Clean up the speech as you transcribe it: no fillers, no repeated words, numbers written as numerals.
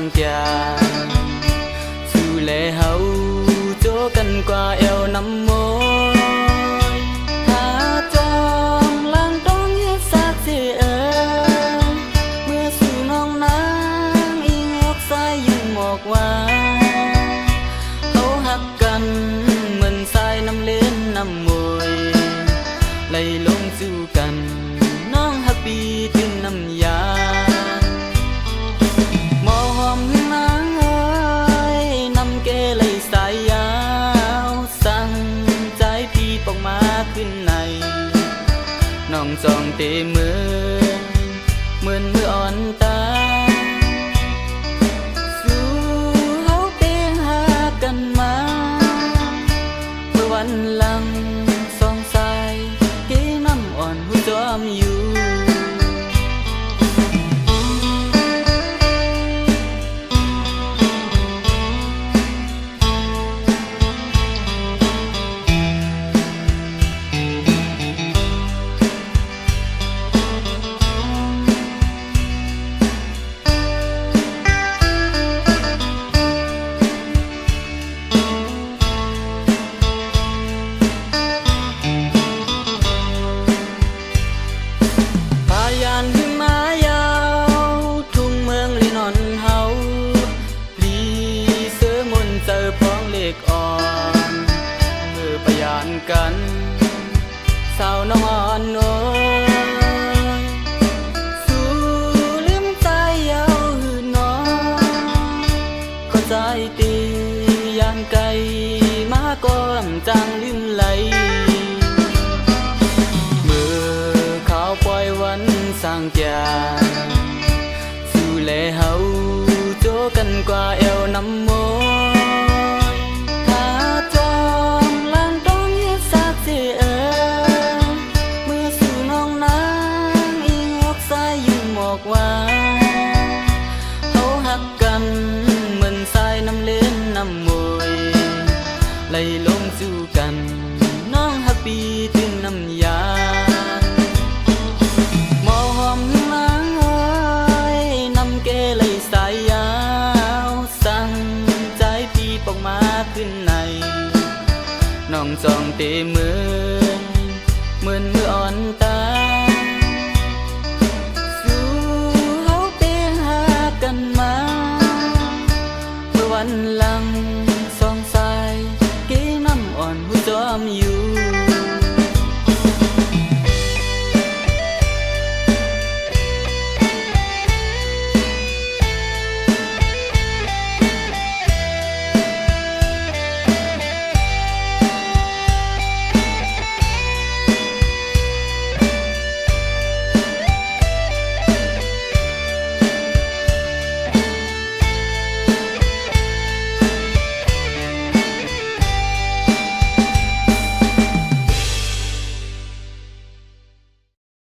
างจากสู่แลเฮาโจกันกว่าเอวน้ำมอยหาจองลังต้องยึดสักเสียเมื่อสู่น้องนางอิงออกสายยืนหมอกว่าเขาหักกันเหมือนสายน้ำเล่นน้ำมวยไหลลงสู่กันน้องฮับปีถึงน้ำยาหมอหอมนางเอ้ยน้ำเกไหลสายยาวสั่งใจพี่ปอกมาขึ้นในน้องจองเตเหมือนมืออ่อนตาสู่เฮาเป็นหากันมาเมื่อวันหลังสองสายเกน้ำอ่อนหูจอมอยู่ยานหิมายาวทุ่งเมืองลีนอนเฮาลีเสือมนเจอพ้องเล็กอ่อนเมื่อพยานกันสาวน้องอ่อนน้อยสู่ลืมใจยาวหืนน้อยก็ใจตียานไกลมาก็ลำจางลืมไหลสร้างจากสู่แลเฮาโจกันกว่าเอวน้ำ